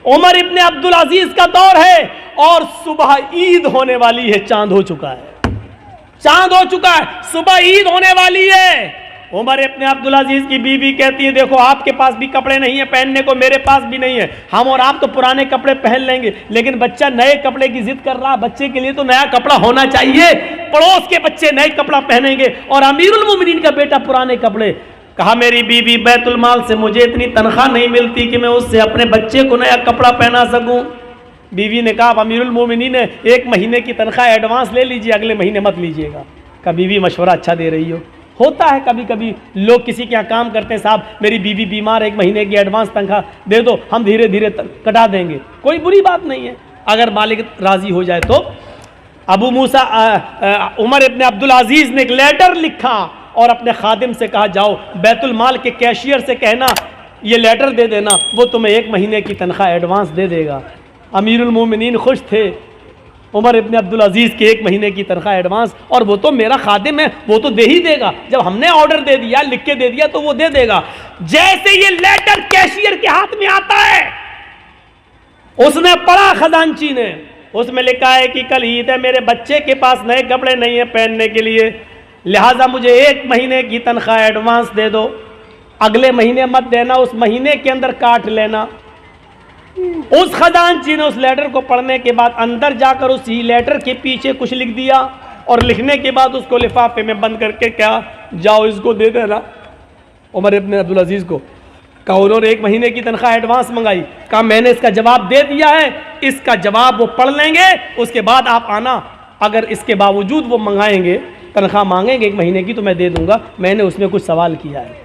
उमर इब्ने अब्दुल अजीज का दौर है और सुबह ईद होने वाली है, चांद हो चुका है, चांद हो चुका है, सुबह ईद होने वाली है। उमर इब्ने अब्दुल अजीज की बीवी कहती है देखो आपके पास भी कपड़े नहीं है पहनने को, मेरे पास भी नहीं है, हम और आप तो पुराने कपड़े पहन लेंगे, लेकिन बच्चा नए कपड़े की जिद कर रहा, बच्चे के लिए तो नया कपड़ा होना चाहिए, पड़ोस के बच्चे नए कपड़ा पहनेंगे और अमीरुल मोमिनीन का बेटा पुराने कपड़े। कहा मेरी बीवी बैतुल माल से मुझे इतनी तनख्वाह नहीं मिलती कि मैं उससे अपने बच्चे को नया कपड़ा पहना सकूं। बीवी ने कहा अमीरुल मोमिनीन ने 1 महीने की तनख्वाह एडवांस ले लीजिए, अगले महीने मत लीजिएगा। कहा बीवी मशवरा अच्छा दे रही हो, होता है कभी कभी लोग किसी के यहाँ काम करते हैं, साहब मेरी बीवी बीमार, 1 महीने की एडवांस तनख्वाह दे दो, हम धीरे धीरे कटा देंगे, कोई बुरी बात नहीं है अगर मालिक राजी हो जाए तो। अबू मूसा उमर इब्ने अब्दुल अजीज ने एक लेटर लिखा और अपने खादिम से कहा जाओ बैतुल माल के कैशियर से कहना ये लेटर दे देना, वो तुम्हें 1 महीने की तनख्वाह एडवांस दे देगा। अमीरुल मोमिनीन खुश थे, उमर इब्ने अब्दुल अजीज के 1 महीने की तनख्वाह एडवांस, और वो तो मेरा खादिम है, वो तो दे ही देगा, जब हमने ऑर्डर दे दिया लिख के दे दिया तो वो दे देगा। जैसे ये लेटर कैशियर के हाथ में आता है उसने पढ़ा खजांची ने, उसमें लिखा है कि कल ईद है, मेरे बच्चे के पास नए कपड़े नहीं है पहनने के लिए, लिहाजा मुझे 1 महीने की तनख्वाह एडवांस दे दो, अगले महीने मत देना, उस महीने के अंदर काट लेना। उस खजांची ने उस लेटर को पढ़ने के बाद अंदर जाकर उसी लेटर के पीछे कुछ लिख दिया और लिखने के बाद उसको लिफाफे में बंद करके क्या जाओ इसको दे देना उमर इब्ने अब्दुल अजीज को। कहा उन्होंने 1 महीने की तनख्वाह एडवांस मंगाई, कहा मैंने इसका जवाब दे दिया है, इसका जवाब वो पढ़ लेंगे, उसके बाद आप आना, अगर इसके बावजूद वो मंगाएंगे तनख्वाह मांगेंगे 1 महीने की तो मैं दे दूंगा, मैंने उसमें कुछ सवाल किया है।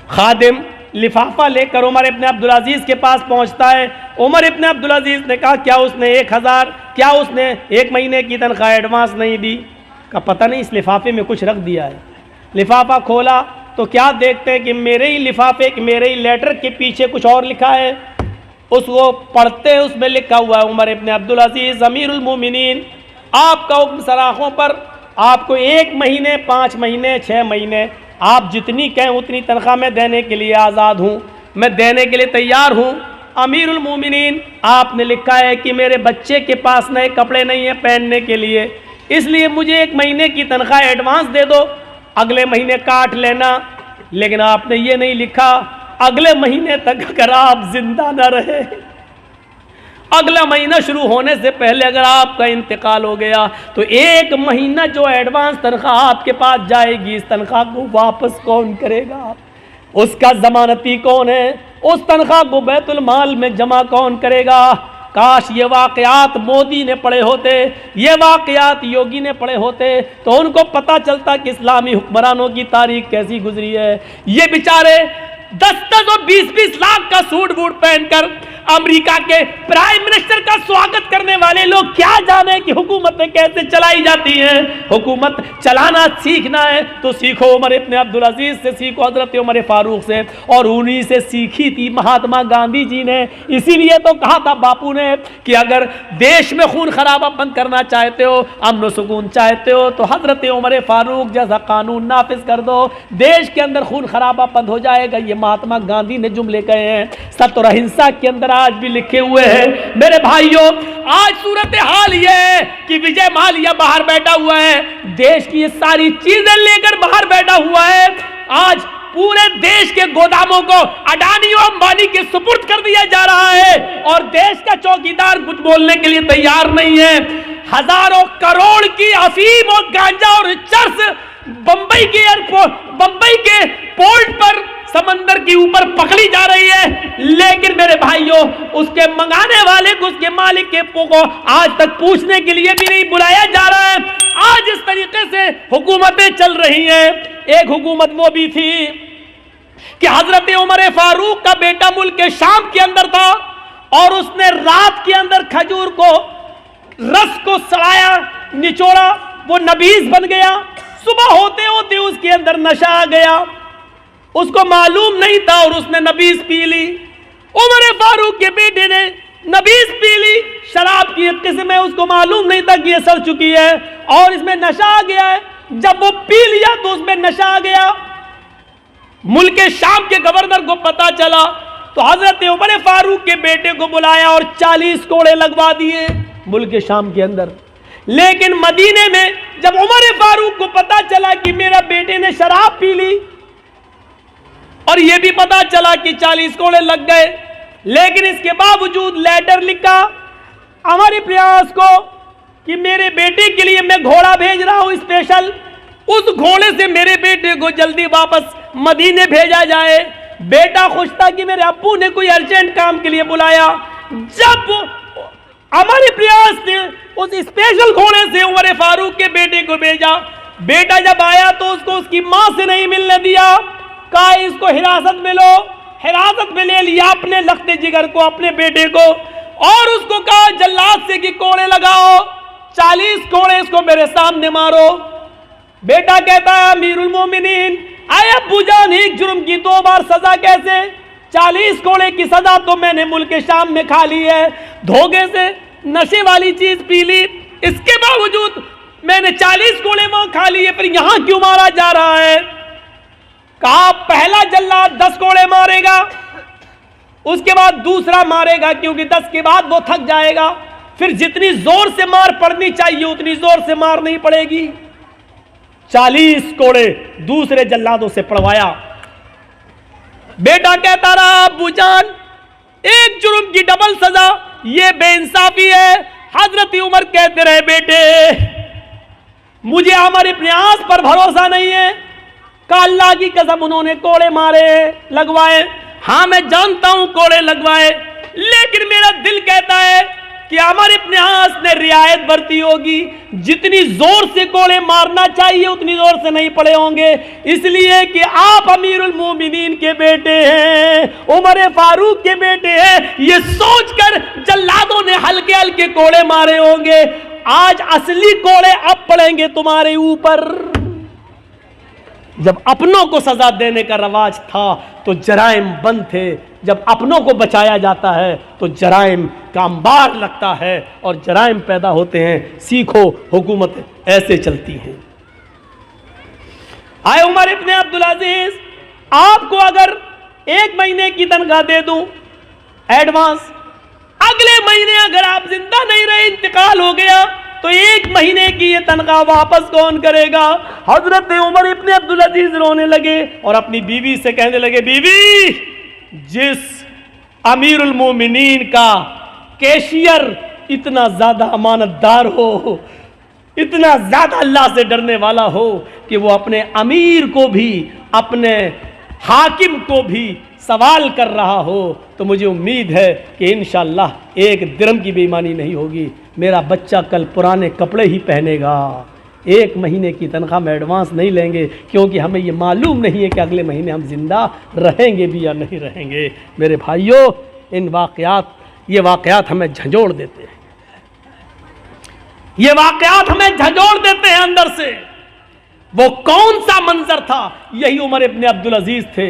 खादिम लिफाफा लेकर उमर इब्ने अब्दुल अजीज के पास पहुंचता है। उमर इब्ने अब्दुल अजीज ने कहा क्या उसने 1000 क्या उसने 1 महीने की तनख्वाह एडवांस नहीं दी? का पता नहीं, इस लिफाफे में कुछ रख दिया है। लिफाफा खोला तो क्या देखते हैं कि मेरे ही लिफाफे मेरे ही लेटर के पीछे कुछ और लिखा है। उसको पढ़ते हैं, उसमें लिखा हुआ है उमर इब्ने अब्दुल अजीज अमीरुल मोमिनीन, आपका हुक्म सराखों पर, आपको 1 महीने 5 महीने 6 महीने आप जितनी कहें उतनी तनख्वाह मैं देने के लिए आज़ाद हूँ, मैं देने के लिए तैयार हूँ। अमीरुल मोमिनीन आपने लिखा है कि मेरे बच्चे के पास नए कपड़े नहीं हैं पहनने के लिए, इसलिए मुझे 1 महीने की तनख्वाह एडवांस दे दो, अगले महीने काट लेना। लेकिन आपने ये नहीं लिखा अगले महीने तक अगर आप जिंदा न रहे, अगला महीना शुरू होने से पहले अगर आपका इंतकाल हो गया तो 1 महीना जो एडवांस तनख्वाह आपके पास जाएगी, इस तनख्वाह को वापस कौन करेगा? उसका जमानती कौन है? उस तनख्वाह को बैतुल माल में जमा कौन करेगा? काश ये वाक़यात मोदी ने पढ़े होते, ये वाक़यात योगी ने पढ़े होते तो उनको पता चलता कि इस्लामी हुक्मरानों की तारीख कैसी गुजरी है। ये बेचारे 10-10 और 20-20 लाख का सूट बूट पहनकर अमेरिका के प्राइम मिनिस्टर का स्वागत करने वाले लोग क्या जाने कि हुकूमतें कैसे चलाई जाती हैं। हुकूमत चलाना सीखना है तो सीखो उमर इब्ने अब्दुल अजीज से, सीखो हजरत उमर फारूक से, और उन्हीं से सीखी थी महात्मा गांधी जी ने। इसीलिए तो कहा था बापू ने कि अगर देश में खून खराबा बंद करना चाहते हो, अमन सुकून चाहते हो तो हजरत उमर फारूक जैसा कानून नाफिज कर दो, देश के अंदर खून खराबा बंद हो जाएगा। ये महात्मा गांधी ने जुमले कहे हैं, सत्य और अहिंसा के अंदर आज भी लिखे हुए हैं। मेरे भाइयों, आज सूरत हाल यह है कि विजय माल्या बाहर बैठा हुआ है, देश की ये सारी चीजें लेकर बाहर बैठा हुआ है। आज पूरे देश के गोदामों को अडानी और अंबानी के सुपुर्द कर दिया जा रहा है और देश का चौकीदार कुछ बोलने के लिए तैयार नहीं है। हजारों करोड़ की अफीम और गांजा और चर्स बंबई के एयरपोर्ट, बंबई के पोर्ट पर समंदर के ऊपर पकड़ी जा रही है, लेकिन मेरे भाइयों उसके मंगाने वाले को, उसके मालिक के को आज तक पूछने के लिए भी नहीं बुलाया जा रहा है। आज इस तरीके से हुकूमतें चल रही हैं। एक हुकूमत वो भी थी कि हजरत उमर फारूक का बेटा मुल्क के शाम के अंदर था और उसने रात के अंदर खजूर को रस को सड़ाया, निचोड़ा, वो नबीज बन गया। सुबह होते होते उसके अंदर नशा आ गया, उसको मालूम नहीं था और उसने नबीज पी ली। उमर फारूक के बेटे ने नबीज पी ली, शराब की एक किस्म है, उसको मालूम नहीं था कि ये सड़ चुकी है और इसमें नशा आ गया है। जब वो पी लिया तो उसमें नशा आ गया। मुल्क शाम के गवर्नर को पता चला, तो हजरत उमर फारूक के बेटे को बुलाया और 40 कोड़े लगवा दिए मुल्क शाम के अंदर। लेकिन मदीने में जब उमर फारूक को पता चला कि मेरा बेटे ने शराब पी ली और यह भी पता चला कि 40 कोड़े लग गए, लेकिन इसके बावजूद लेटर लिखा हमारे प्रयास को कि मेरे बेटे के लिए मैं घोड़ा भेज रहा हूं स्पेशल, उस घोड़े से मेरे बेटे को जल्दी वापस मदीने भेजा जाए। बेटा खुश था कि मेरे अब्बू ने कोई अर्जेंट काम के लिए बुलाया। जब हमारे प्रयास ने उस स्पेशल घोड़े से उमर फारूक के बेटे को भेजा, बेटा जब आया तो उसको उसकी मां से नहीं मिलने दिया, कहा इसको हिरासत में लो। हिरासत में ले लिया अपने लखते जिगर को, अपने बेटे को, और उसको कहा जल्लाद से कि कोड़े लगाओ, 40 कोड़े इसको मेरे सामने मारो। बेटा कहता है अमीरुल मोमिनीन, आए अब्बू जान, एक जुर्म की 2 बार सजा कैसे? 40 कोड़े की सजा तो मैंने मुल्क शाम में खा ली है, धोखे से नशे वाली चीज पी ली, इसके बावजूद मैंने 40 कोड़े वहां खा लिए, फिर यहां क्यों मारा जा रहा है? कहा पहला जल्लाद 10 कोड़े मारेगा, उसके बाद दूसरा मारेगा, क्योंकि 10 के बाद वो थक जाएगा, फिर जितनी जोर से मार पड़नी चाहिए उतनी जोर से मार नहीं पड़ेगी। 40 कोड़े दूसरे जल्लादों से पड़वाया। बेटा कहता रहा अब्बू जान, एक जुर्म की डबल सजा, ये बेइंसाफी है। हजरत उमर कहते रहे बेटे मुझे हमारे प्रयास पर भरोसा नहीं है, का अल्लाह की कसम उन्होंने कोड़े मारे लगवाए, हाँ मैं जानता हूं कोड़े लगवाए, लेकिन मेरा दिल कहता है कि हमारे प्रयास ने रियायत बरती होगी, जितनी जोर से कोड़े मारना चाहिए उतनी जोर से नहीं पड़े होंगे, इसलिए कि आप अमीरुल मोमिनीन के बेटे हैं, उमर फारूक के बेटे हैं, ये सोचकर जल्लादों ने हल्के हल्के कोड़े मारे होंगे। आज असली कोड़े अब पड़ेंगे तुम्हारे ऊपर। जब अपनों को सजा देने का रवाज था तो जराइम बंद थे, जब अपनों को बचाया जाता है तो जराइम का अंबार लगता है और जराइम पैदा होते हैं। सीखो, हुकूमत ऐसे चलती है। आए उमर इब्ने अब्दुल अजीज, आपको अगर 1 महीने की तनख्वाह दे दूं एडवांस, अगले महीने अगर आप जिंदा नहीं रहे, इंतकाल हो गया, तो 1 महीने की ये तनख्वाह वापस कौन करेगा? हजरत उमर इब्ने अब्दुल अजीज रोने लगे और अपनी बीवी से कहने लगे, बीवी, जिस अमीरुल मोमिनीन का कैशियर इतना ज्यादा अमानतदार हो, इतना ज्यादा अल्लाह से डरने वाला हो कि वो अपने अमीर को भी, अपने हाकिम को भी सवाल कर रहा हो, तो मुझे उम्मीद है कि इंशाअल्लाह 1 दिरहम की बेईमानी नहीं होगी। मेरा बच्चा कल पुराने कपड़े ही पहनेगा। 1 महीने की तनख्वाह में एडवांस नहीं लेंगे, क्योंकि हमें ये मालूम नहीं है कि अगले महीने हम जिंदा रहेंगे भी या नहीं रहेंगे। मेरे भाइयों, ये वाक़यात हमें झंझोड़ देते हैं, ये वाक़यात हमें झंझोड़ देते हैं अंदर से। वो कौन सा मंजर था? यही उमर इब्ने अब्दुल अजीज थे,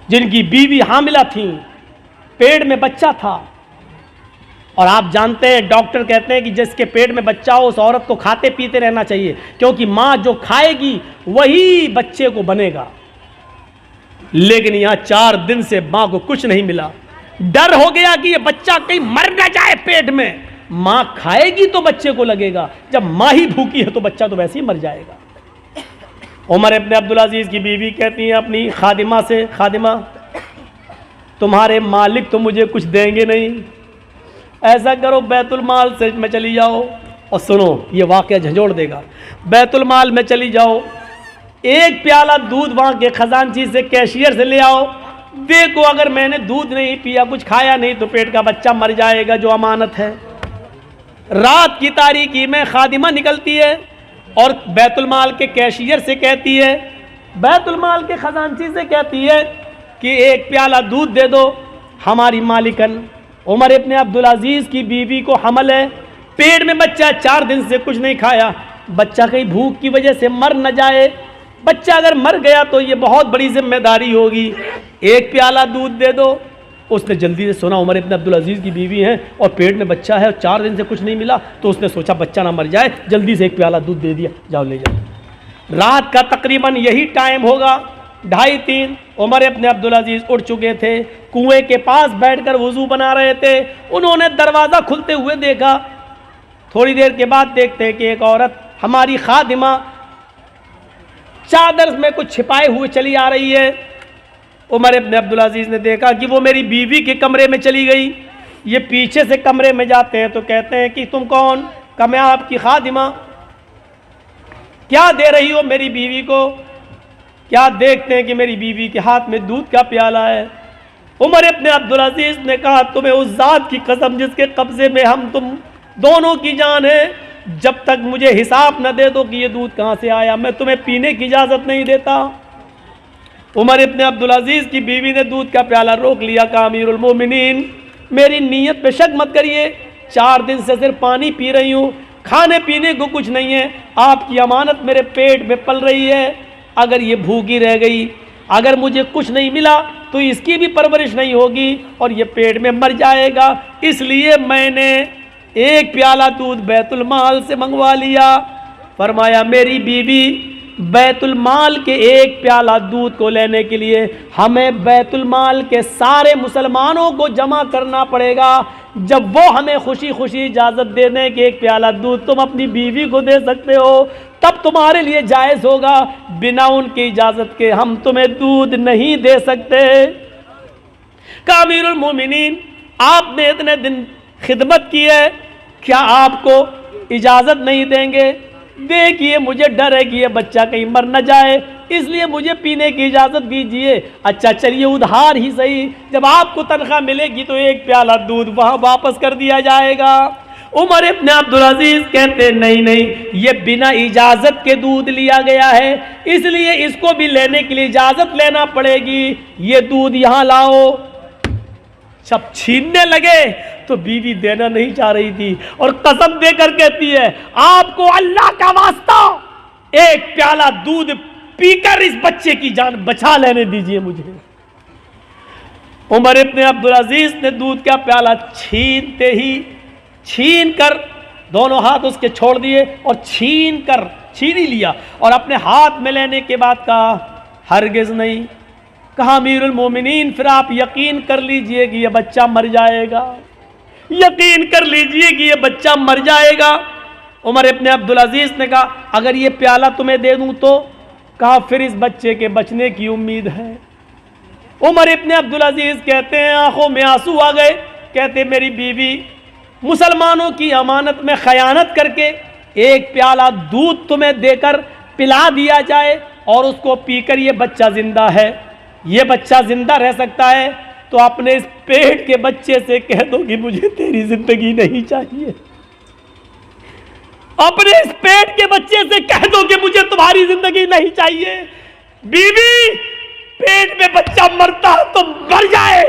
जिनकी बीवी हामिला थी, पेट में बच्चा था, और आप जानते हैं डॉक्टर कहते हैं कि जिसके पेट में बच्चा हो उस औरत को खाते पीते रहना चाहिए, क्योंकि मां जो खाएगी वही बच्चे को बनेगा। लेकिन यहां 4 दिन से मां को कुछ नहीं मिला। डर हो गया कि ये बच्चा कहीं मर ना जाए पेट में। मां खाएगी तो बच्चे को लगेगा, जब मां ही भूखी है तो बच्चा तो वैसे ही मर जाएगा। उमर इब्ने अब्दुल अजीज की बीवी कहती है अपनी खादिमा से, खादिमा, तुम्हारे मालिक तो मुझे कुछ देंगे नहीं, ऐसा करो बैतुल माल से में चली जाओ, और सुनो ये वाक़या झंझोड़ देगा। बैतुल माल में चली जाओ, 1 प्याला दूध वहाँ के खजानची से, कैशियर से ले आओ, देखो अगर मैंने दूध नहीं पिया, कुछ खाया नहीं, तो पेट का बच्चा मर जाएगा जो अमानत है। रात की तारीकी में खादिमा निकलती है और बैतुल माल के कैशियर से कहती है, बैतुल माल के खजानची से कहती है कि 1 प्याला दूध दे दो। हमारी मालिकन उमर इब्ने अब्दुल अजीज की बीवी को हमल है, पेट में बच्चा, 4 दिन से कुछ नहीं खाया, बच्चा कहीं भूख की वजह से मर न जाए। बच्चा अगर मर गया तो ये बहुत बड़ी जिम्मेदारी होगी, 1 प्याला दूध दे दो। उसने जल्दी से सुना उमर इब्ने अब्दुल अजीज की बीवी हैं और पेट में बच्चा है और 4 दिन से कुछ नहीं मिला, तो उसने सोचा बच्चा ना मर जाए, जल्दी से 1 प्याला दूध दे दिया, जाओ ले जाओ। रात का तकरीबन यही टाइम होगा, 2:30 उमर इब्न अब्दुल अजीज उठ चुके थे, कुएं के पास बैठकर वुजू बना रहे थे। उन्होंने दरवाज़ा खुलते हुए देखा। थोड़ी देर के बाद देखते हैं कि एक औरत, हमारी खादिमा, चादर में कुछ छिपाए हुए चली आ रही है। उमर इब्न अब्दुल अजीज ने देखा कि वो मेरी बीवी के कमरे में चली गई। ये पीछे से कमरे में जाते हैं तो कहते हैं कि तुम कौन? कहा मैं आपकी खादिमा। क्या दे रही हो मेरी बीवी को? क्या देखते हैं कि मेरी बीवी के हाथ में दूध का प्याला है। उमर इब्न अब्दुल अजीज ने कहा तुम्हें उस जात की कसम जिसके कब्जे में हम तुम दोनों की जान है, जब तक मुझे हिसाब न दे दो कि ये दूध कहाँ से आया, मैं तुम्हें पीने की इजाज़त नहीं देता। उमर इब्न अब्दुल अजीज की बीवी ने दूध का प्याला रोक लिया। कहा अमीरुल मोमिनीन, मेरी नीयत पे शक मत करिए, 4 दिन से सिर्फ पानी पी रही हूँ, खाने पीने को कुछ नहीं है। आपकी अमानत मेरे पेट में पल रही है, अगर ये भूखी रह गई, अगर मुझे कुछ नहीं मिला तो इसकी भी परवरिश नहीं होगी और ये पेट में मर जाएगा। इसलिए मैंने एक प्याला दूध बैतुल माल से मंगवा लिया। फरमाया मेरी बीवी, बैतुल माल के एक प्याला दूध को लेने के लिए हमें बैतुल माल के सारे मुसलमानों को जमा करना पड़ेगा। जब वो हमें खुशी खुशी इजाज़त दे दें कि एक प्याला दूध तुम अपनी बीवी को दे सकते हो, तब तुम्हारे लिए जायज़ होगा। बिना उनकी इजाज़त के हम तुम्हें दूध नहीं दे सकते। कहा अमीरुल मोमिनीन, आपने इतने दिन खिदमत की है, क्या आपको इजाज़त नहीं देंगे? देखिए मुझे डर है कि ये बच्चा कहीं मर न जाए, इसलिए मुझे पीने की इजाज़त दीजिए। अच्छा चलिए उधार ही सही, जब आपको तनख्वाह मिलेगी तो एक प्याला दूध वहाँ वापस कर दिया जाएगा। उमर इब्न अब्दुल अजीज कहते नहीं नहीं, ये बिना इजाज़त के दूध लिया गया है, इसलिए इसको भी लेने के लिए इजाज़त लेना पड़ेगी। ये दूध यहाँ लाओ। जब छीनने लगे तो बीवी देना नहीं चाह रही थी और कसम देकर कहती है आपको अल्लाह का वास्ता एक प्याला दूध पीकर इस बच्चे की जान बचा लेने दीजिए मुझे। उमर इब्न अब्दुल अजीज ने दूध का प्याला छीनते ही, छीन कर दोनों हाथ उसके छोड़ दिए और छीन ही लिया और अपने हाथ में लेने के बाद कहा हरगिज़ नहीं। कहा अमीरुल मोमिनीन, फिर आप यकीन कर लीजिए कि ये बच्चा मर जाएगा, यकीन कर लीजिए कि ये बच्चा मर जाएगा। उमर इब्न अब्दुल अजीज ने कहा अगर ये प्याला तुम्हें दे दूं तो? कहा फिर इस बच्चे के बचने की उम्मीद है। उमर इब्न अब्दुल अजीज कहते हैं आंखों में आंसू आ गए। कहते मेरी बीवी, मुसलमानों की अमानत में खयानत करके एक प्याला दूध तुम्हें देकर पिला दिया जाए और उसको पीकर ये बच्चा जिंदा है, ये बच्चा जिंदा रह सकता है, तो अपने इस पेट के बच्चे से कह दो कि मुझे तेरी जिंदगी नहीं चाहिए। अपने इस पेट के बच्चे से कह दो कि मुझे तुम्हारी जिंदगी नहीं चाहिए। बीवी, पेट में बच्चा मरता तो मर जाए,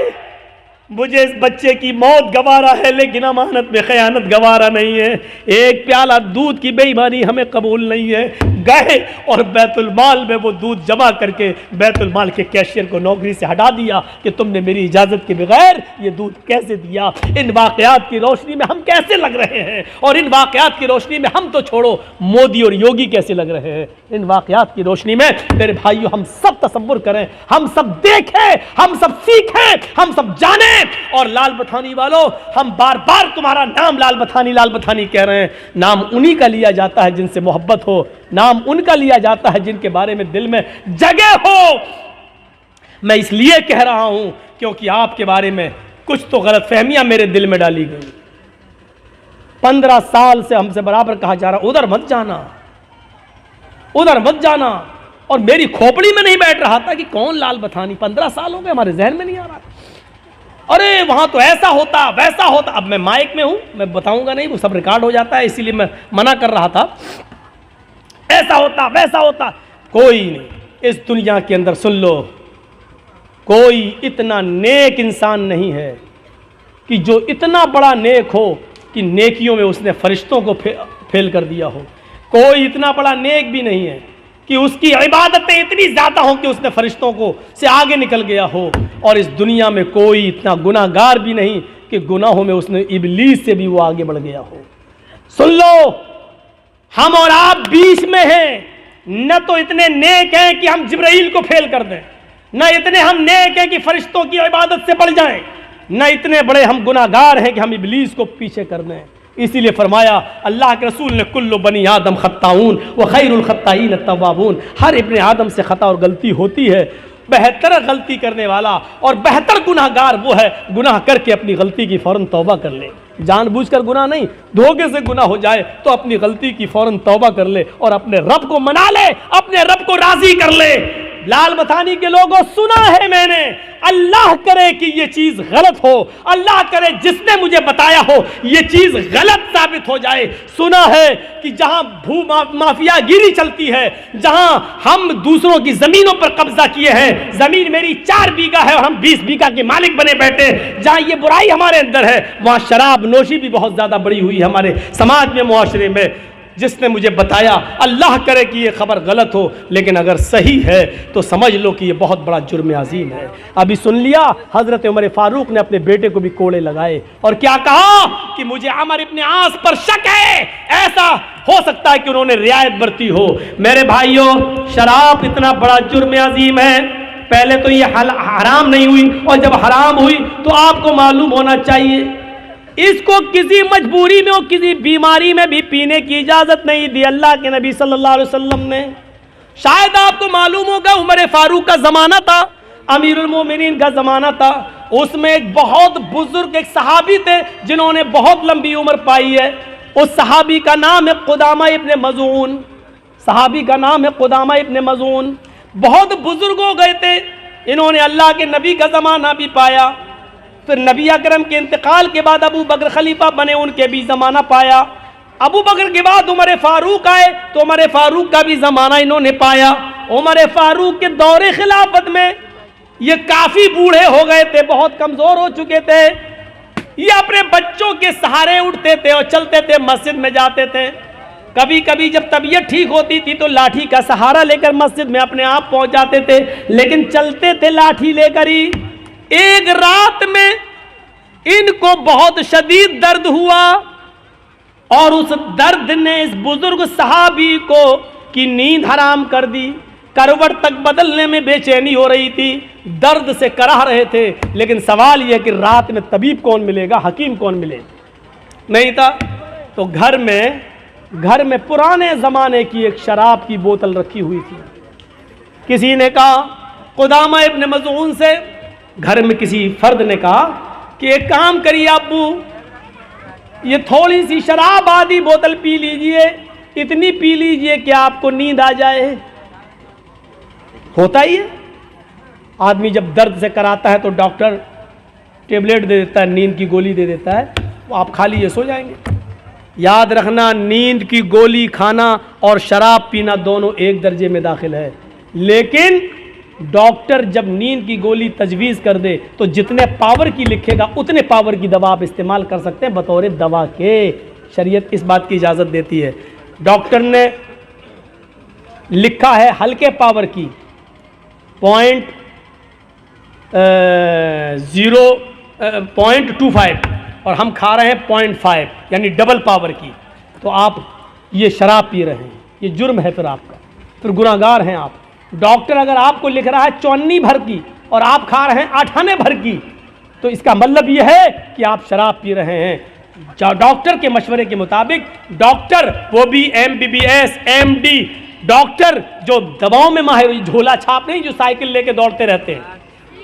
मुझे इस बच्चे की मौत गवारा है, लेकिन अमानत में खयानत गवारा नहीं है। एक प्याला दूध की बेईमानी हमें कबूल नहीं है। गए और बैतुल माल में वो दूध जमा करके बैतुल माल के कैशियर को नौकरी से हटा दिया कि तुमने मेरी इजाज़त के बगैर ये दूध कैसे दिया। इन वाक़यात की रोशनी में हम कैसे लग रहे हैं, और इन वाक़यात की रोशनी में हम तो छोड़ो मोदी और योगी कैसे लग रहे हैं। इन वाक़यात की रोशनी में मेरे भाइयों हम सब तसव्वुर करें, हम सब देखें, हम सब सीखें, हम सब जानें। और लाल बथानी वालों, हम बार बार तुम्हारा नाम लाल बथानी कह रहे हैं। नाम उन्हीं का लिया जाता है जिनसे मोहब्बत हो, नाम उनका लिया जाता है जिनके बारे में दिल में जगह हो। मैं इसलिए कह रहा हूं क्योंकि आपके बारे में कुछ तो गलतफहमियां मेरे दिल में डाली गई। 15 साल से हमसे बराबर कहा जा रहा उधर मत जाना, उधर मत जाना, और मेरी खोपड़ी में नहीं बैठ रहा था कि कौन लाल बथानी। 15 साल हो गए, हमारे जहन में नहीं आ रहा। अरे वहां तो ऐसा होता वैसा होता। अब मैं माइक में हूं, मैं बताऊंगा नहीं, वो सब रिकॉर्ड हो जाता है, इसीलिए मैं मना कर रहा था। ऐसा होता वैसा होता, कोई नहीं इस दुनिया के अंदर, सुन लो, कोई इतना नेक इंसान नहीं है कि जो इतना बड़ा नेक हो कि नेकियों में उसने फरिश्तों को फेल कर दिया हो। कोई इतना बड़ा नेक भी नहीं है कि उसकी इबादतें इतनी ज़्यादा हों कि उसने फरिश्तों को से आगे निकल गया हो। और इस दुनिया में कोई इतना गुनाहगार भी नहीं कि गुनाहों में उसने इबलीस से भी वो आगे बढ़ गया हो। सुन लो, हम और आप बीच में हैं, न तो इतने नेक हैं कि हम जिब्राइल को फेल कर दें, न इतने हम नेक हैं कि फरिश्तों की इबादत से बढ़ जाएं, न इतने बड़े हम गुनाहगार हैं कि हम इब्लीस को पीछे कर दें। इसीलिए फरमाया अल्लाह के रसूल ने, कुल्लु बनी आदम खत्ताऊन व खैरुल खत्ताईन तव्वाबून। हर इब्ने आदम से खता और गलती होती है, बेहतर गलती करने वाला और बेहतर गुनाहगार वो है गुनाह करके अपनी गलती की फौरन तौबा कर ले। जानबूझकर गुनाह नहीं, धोखे से गुनाह हो जाए तो अपनी गलती की फौरन तौबा कर ले और अपने रब को मना ले, अपने रब को राजी कर ले। लाल मथानी के लोगों, सुना है मैंने, अल्लाह करे कि ये चीज गलत हो, अल्लाह करे जिसने मुझे बताया हो ये चीज गलत साबित हो जाए। सुना है कि जहां भू माफियागिरी चलती है, जहां हम दूसरों की जमीनों पर कब्जा किए हैं, जमीन मेरी 4 बीघा है और हम 20 बीघा के मालिक बने बैठे, जहां ये बुराई हमारे अंदर है, वहां शराब नोशी भी बहुत ज्यादा बड़ी हुई है हमारे समाज में, मुआशरे में। जिसने मुझे बताया, अल्लाह करे कि ये खबर गलत हो, लेकिन अगर सही है तो समझ लो कि ये बहुत बड़ा जुर्म अजीम है। अभी सुन लिया, हजरत उमर फारूक ने अपने बेटे को भी कोड़े लगाए और क्या कहा कि मुझे अमर इब्ने आस पर शक है, ऐसा हो सकता है कि उन्होंने रियायत बरती हो। मेरे भाइयों, शराब इतना बड़ा जुर्म अजीम है, पहले तो ये हराम नहीं हुई और जब हराम हुई तो आपको मालूम होना चाहिए इसको किसी मजबूरी में और किसी बीमारी में भी पीने की इजाजत नहीं दी अल्लाह के नबी सल्लल्लाहु अलैहि वसल्लम ने। शायद आपको मालूम होगा, उमर फारूक का जमाना था, अमीरुल मोमिनीन का जमाना था, उसमें एक बहुत बुजुर्ग एक सहाबी थे जिन्होंने बहुत लंबी उम्र पाई है। उस सहाबी का नाम है कुदामा इब्ने मज़ून। सहाबी का नाम है कुदामा इब्ने मज़ून। बहुत बुजुर्ग हो गए थे, इन्होंने अल्लाह के नबी का जमाना भी पाया, फिर नबी अकरम के इंतकाल के बाद अबू बकर खलीफा बने, उनके भी ज़माना पाया। अबू बकर के बाद उमर फारूक आए तो उमर फारूक का भी ज़माना इन्होंने पाया। उमर फारूक के दौरे खिलाफत में ये काफ़ी बूढ़े हो गए थे, बहुत कमज़ोर हो चुके थे। ये अपने बच्चों के सहारे उठते थे और चलते थे, मस्जिद में जाते थे। कभी कभी जब तबीयत ठीक होती थी तो लाठी का सहारा लेकर मस्जिद में अपने आप पहुँच जाते थे, लेकिन चलते थे लाठी लेकर ही। एक रात में इनको बहुत शदीद दर्द हुआ और उस दर्द ने इस बुजुर्ग सहाबी को की नींद हराम कर दी। करवट तक बदलने में बेचैनी हो रही थी, दर्द से कराह रहे थे, लेकिन सवाल यह कि रात में तबीब कौन मिलेगा, हकीम कौन मिले, नहीं था। तो घर में पुराने ज़माने की एक शराब की बोतल रखी हुई थी। किसी ने कहा, कुदामा इब्ने मज़ून से, घर में किसी फर्द ने कहा कि एक काम करिए अब्बू, ये थोड़ी सी शराब आदि बोतल पी लीजिए, इतनी पी लीजिए कि आपको नींद आ जाए। होता ही है, आदमी जब दर्द से कराता है तो डॉक्टर टेबलेट दे देता है, नींद की गोली दे देता है, वो आप खा लीजिए, सो जाएंगे। याद रखना, नींद की गोली खाना और शराब पीना दोनों एक दर्जे में दाखिल है, लेकिन डॉक्टर जब नींद की गोली तजवीज़ कर दे तो जितने पावर की लिखेगा उतने पावर की दवा आप इस्तेमाल कर सकते हैं बतौर दवा के। शरीयत इस बात की इजाज़त देती है। डॉक्टर ने लिखा है हल्के पावर की 0.25 और हम खा रहे हैं 0.5 यानी डबल पावर की, तो आप ये शराब पी रहे हैं, ये जुर्म है, फिर आपका, फिर गुनाहगार हैं आप। डॉक्टर अगर आपको लिख रहा है 54 भर की और आप खा रहे हैं 98 भर की, तो इसका मतलब यह है कि आप शराब पी रहे हैं। डॉक्टर के मशवरे के मुताबिक, डॉक्टर वो भी MBBS MD डॉक्टर जो दवाओं में माहिर, झोला छाप नहीं जो साइकिल लेके दौड़ते रहते हैं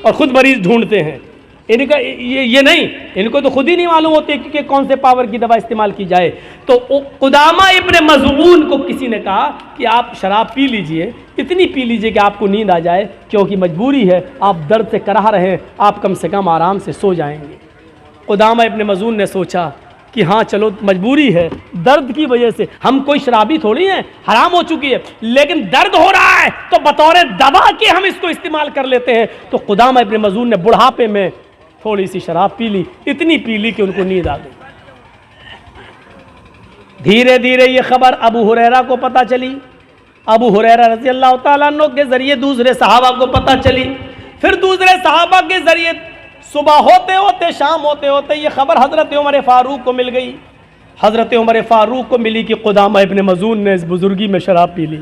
और खुद मरीज ढूंढते हैं, इनका ये नहीं, इनको तो खुद ही नहीं मालूम होते कि कौन से पावर की दवा इस्तेमाल की जाए। तो कुदामा इब्ने मज़ून को किसी ने कहा कि आप शराब पी लीजिए, इतनी पी लीजिए कि आपको नींद आ जाए, क्योंकि मजबूरी है, आप दर्द से कराह रहे हैं, आप कम से कम आराम से सो जाएंगे। कुदामा इब्ने मज़ून ने सोचा कि हाँ चलो मजबूरी है, दर्द की वजह से, हम कोई शराबी थोड़ी हैं, हराम हो चुकी है, लेकिन दर्द हो रहा है तो बतौर दवा के हम इसको इस्तेमाल कर लेते हैं। तो कुदामा इब्ने मज़ून ने बुढ़ापे में थोड़ी सी शराब पी ली, इतनी पी ली कि उनको नींद आ गई। धीरे धीरे ये खबर अबू हुरैरा को पता चली, अबू हुरैरा रज़ी अल्लाह तआला अन्हु के जरिए दूसरे सहाबा को पता चली, फिर दूसरे सहाबा के जरिए सुबह होते होते शाम होते होते ये खबर हज़रत उमर फारूक को मिल गई। हज़रत उमर फारूक को मिली कि कुदामा इब्ने मज़ून ने इस बुजुर्गी में शराब पी ली।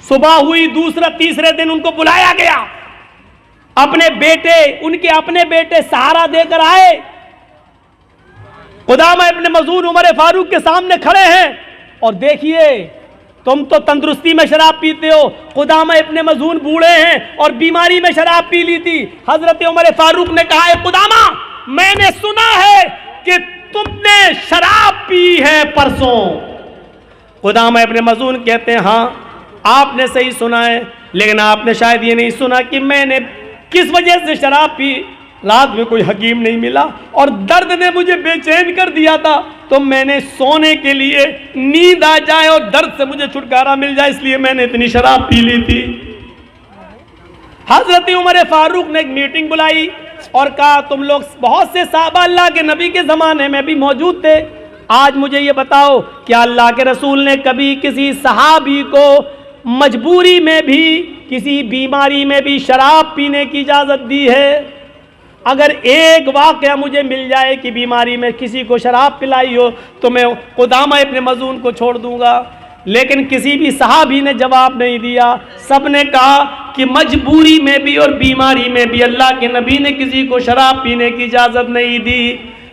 सुबह हुई, दूसरा तीसरे दिन उनको बुलाया गया। अपने बेटे सहारा देकर आए। खुदामा इब्न मज़ून उमर फारूक के सामने खड़े हैं और देखिए, तुम तो तंदुरुस्ती में शराब पीते हो, खुदामा इब्न मज़ून बूढ़े हैं और बीमारी में शराब पी ली थी। हजरत उमर फारूक ने कहा है, खुदामा मैंने सुना है कि तुमने शराब पी है परसों। खुदामा इब्न मज़ून कहते हैं, हाँ आपने सही सुना है, लेकिन आपने शायद ये नहीं सुना कि मैंने किस वजह से शराब पी। रात में कोई हकीम नहीं मिला और दर्द ने मुझे बेचैन कर दिया था, तो मैंने सोने के लिए नींद आ जाए और दर्द से मुझे छुटकारा मिल जाए, इसलिए मैंने इतनी शराब पी ली थी। हजरत उमर फारूक ने एक मीटिंग बुलाई और कहा, तुम लोग बहुत से साहबा अल्लाह के नबी के ज़माने में भी मौजूद थे, आज मुझे ये बताओ क्या अल्लाह के रसूल ने कभी किसी सहाबी को मजबूरी में भी, किसी बीमारी में भी शराब पीने की इजाज़त दी है? अगर एक वाक़या मुझे मिल जाए कि बीमारी में किसी को शराब पिलाई हो तो मैं खुदामा इब्न मज़ून को छोड़ दूंगा। लेकिन किसी भी सहाबी ने जवाब नहीं दिया। सब ने कहा कि मजबूरी में भी और बीमारी में भी अल्लाह के नबी ने किसी को शराब पीने की इजाज़त नहीं दी।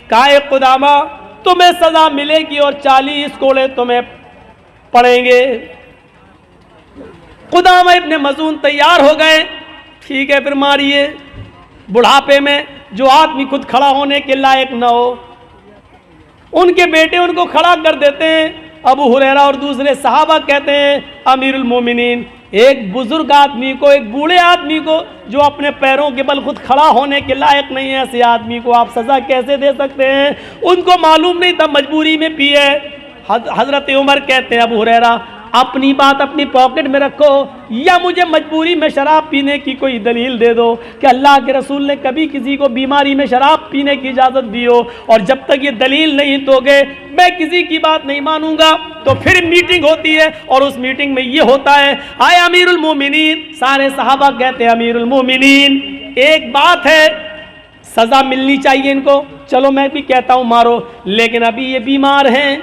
कहा, खुदामा तुम्हें सज़ा मिलेगी और 40 कोड़े तुम्हें पड़ेंगे। खुदामा इब्न मज़ून तैयार हो गए, ठीक है फिर मारिए। बुढ़ापे में जो आदमी खुद खड़ा होने के लायक न हो, उनके बेटे उनको खड़ा कर देते हैं। अबू हुरैरा और दूसरे सहाबा कहते हैं, अमीरुल मोमिनीन, एक बुजुर्ग आदमी को, एक बूढ़े आदमी को जो अपने पैरों के बल खुद खड़ा होने के लायक नहीं है, ऐसे आदमी को आप सज़ा कैसे दे सकते हैं? उनको मालूम नहीं था मजबूरी में पिए। हज़रत उमर कहते हैं, अबू हुरैरा अपनी बात अपनी पॉकेट में रखो, या मुझे मजबूरी में शराब पीने की कोई दलील दे दो कि अल्लाह के रसूल ने कभी किसी को बीमारी में शराब पीने की इजाज़त दी हो, और जब तक ये दलील नहीं दोगे मैं किसी की बात नहीं मानूंगा। तो फिर मीटिंग होती है और उस मीटिंग में ये होता है, आए अमीरुल मोमिनीन, सारे सहाबा कहते हैं, अमीरुल मोमिनीन एक बात है, सज़ा मिलनी चाहिए इनको, चलो मैं भी कहता हूँ मारो, लेकिन अभी ये बीमार हैं,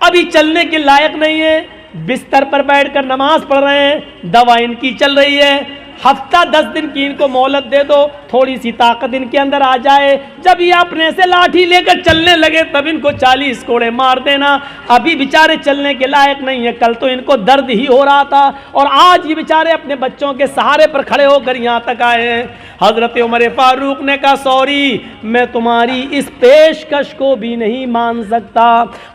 अभी चलने के लायक नहीं है, बिस्तर पर बैठकर नमाज पढ़ रहे हैं, दवा इनकी चल रही है, हफ्ता 10 दिन की इनको मोहलत दे दो, थोड़ी सी ताकत इनके अंदर आ जाए, जब ये अपने से लाठी लेकर चलने लगे तब इनको 40 कोड़े मार देना। अभी बेचारे चलने के लायक नहीं है, कल तो इनको दर्द ही हो रहा था और आज ये बेचारे अपने बच्चों के सहारे पर खड़े होकर यहाँ तक आए हैं। हजरत उमर फारूक ने कहा, सॉरी मैं तुम्हारी इस पेशकश को भी नहीं मान सकता।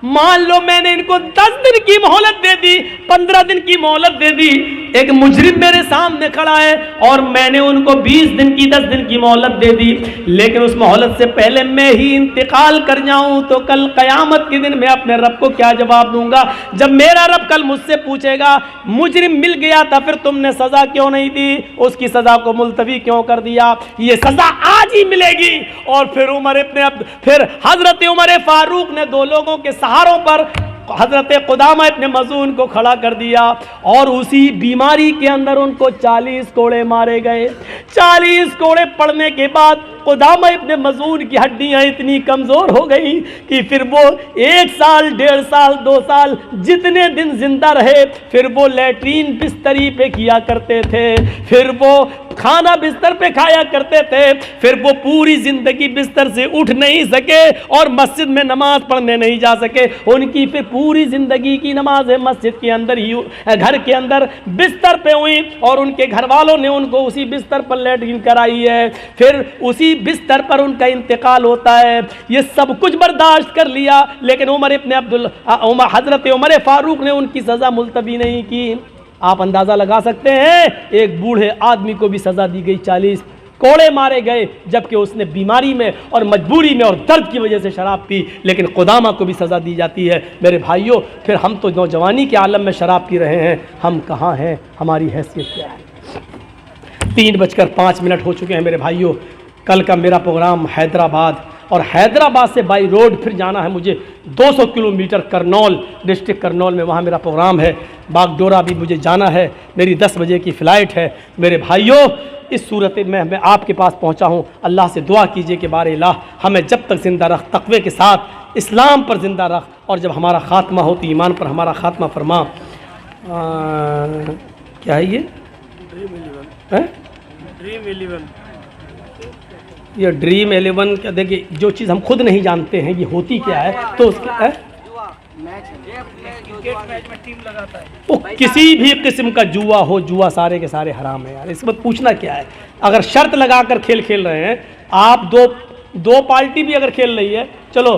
मान लो मैंने इनको 10 दिन की मोहलत दे दी, 15 दिन की मोहलत दे दी, एक मुजरिम मेरे सामने खड़ा है और मैंने उनको 20 दिन की 10 दिन की मोहलत दे दी, लेकिन उस मोहलत से पहले मैं ही इंतकाल कर जाऊं तो कल क़यामत के दिन मैं अपने रब को क्या जवाब दूंगा? जब मेरा रब कल मुझसे पूछेगा मुजरिम मिल गया था फिर तुमने सज़ा क्यों नहीं दी, उसकी सज़ा को मुलतवी क्यों कर दिया? ये सज़ा आज ही मिलेगी। और फिर हज़रत उमर फारूक ने 2 लोगों के सहारों पर हज़रत खुदामा इब्न मज़ून को खड़ा कर दिया और उसी बीमारी के अंदर उनको 40 कोड़े मारे गए। 40 कोड़े पड़ने के बाद खुदामा इब्न मज़ून की हड्डियां इतनी कमज़ोर हो गई कि फिर वो 1 साल, 1.5 साल, 2 साल जितने दिन जिंदा रहे फिर वो लैट्रीन बिस्तरी पे किया करते थे, फिर वो खाना बिस्तर पे खाया करते थे, फिर वो पूरी जिंदगी बिस्तर से उठ नहीं सके और मस्जिद में नमाज पढ़ने नहीं जा सके। उनकी फिर पूरी जिंदगी की नमाज मस्जिद के अंदर ही, घर के अंदर बिस्तर पे हुई और उनके घर वालों ने उनको उसी बिस्तर पर लैट्रिन कराई है, फिर उसी बिस्तर पर उनका इंतकाल होता है। ये सब कुछ बर्दाश्त कर लिया, लेकिन हजरत उमर फारूक ने उनकी सज़ा मुलतवी नहीं की। आप अंदाज़ा लगा सकते हैं, एक बूढ़े आदमी को भी सज़ा दी गई, 40 कोड़े मारे गए, जबकि उसने बीमारी में और मजबूरी में और दर्द की वजह से शराब पी, लेकिन खुदामा को भी सज़ा दी जाती है। मेरे भाइयों, फिर हम तो नौजवानी के आलम में शराब पी रहे हैं, हम कहाँ हैं, हमारी हैसियत क्या है? 3:05 हो चुके हैं मेरे भाइयों। कल का मेरा प्रोग्राम हैदराबाद, और हैदराबाद से बाई रोड फिर जाना है मुझे 200 किलोमीटर करनौल, डिस्ट्रिक्ट करनौल में, वहाँ मेरा प्रोग्राम है। बागडोरा भी मुझे जाना है, मेरी 10 बजे की फ़्लाइट है। मेरे भाइयों, इस सूरत में मैं आपके पास पहुँचा हूँ, अल्लाह से दुआ कीजिए कि बारे इलाह हमें जब तक ज़िंदा रख, तक़वे के साथ इस्लाम पर ज़िंदा रख, और जब हमारा ख़ात्मा हो तो ईमान पर हमारा ख़ात्मा फरमा। क्या है ये? ड्रीम 11। ये ड्रीम 11 क्या? देखिए, जो चीज़ हम खुद नहीं जानते हैं ये होती क्या है, तो उसके क्रिकेट मैच में टीम लगाता है। वो किसी भी किस्म का जुआ हो, जुआ सारे के सारे हराम है यार। इसमें पूछना क्या है? अगर शर्त लगाकर खेल खेल रहे हैं आप, दो पार्टी भी अगर खेल रही है, चलो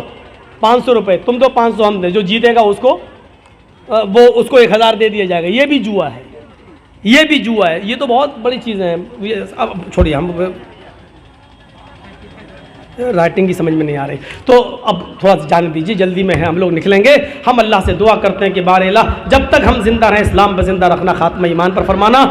500 रुपये, तुम दो 500 हम दे, जो जीतेगा उसको वो उसको 1000 दे दिया जाएगा, ये भी जुआ है, ये भी जुआ है। ये तो बहुत बड़ी चीज़ें हैं। अब छोड़िए, हम राइटिंग की समझ में नहीं आ रही, तो अब थोड़ा सा जाने दीजिए, जल्दी में है, हम लोग निकलेंगे। हम अल्लाह से दुआ करते हैं कि बारे अल्लाह जब तक हम जिंदा रहें इस्लाम पर जिंदा रखना, खात्मा ईमान पर फरमाना।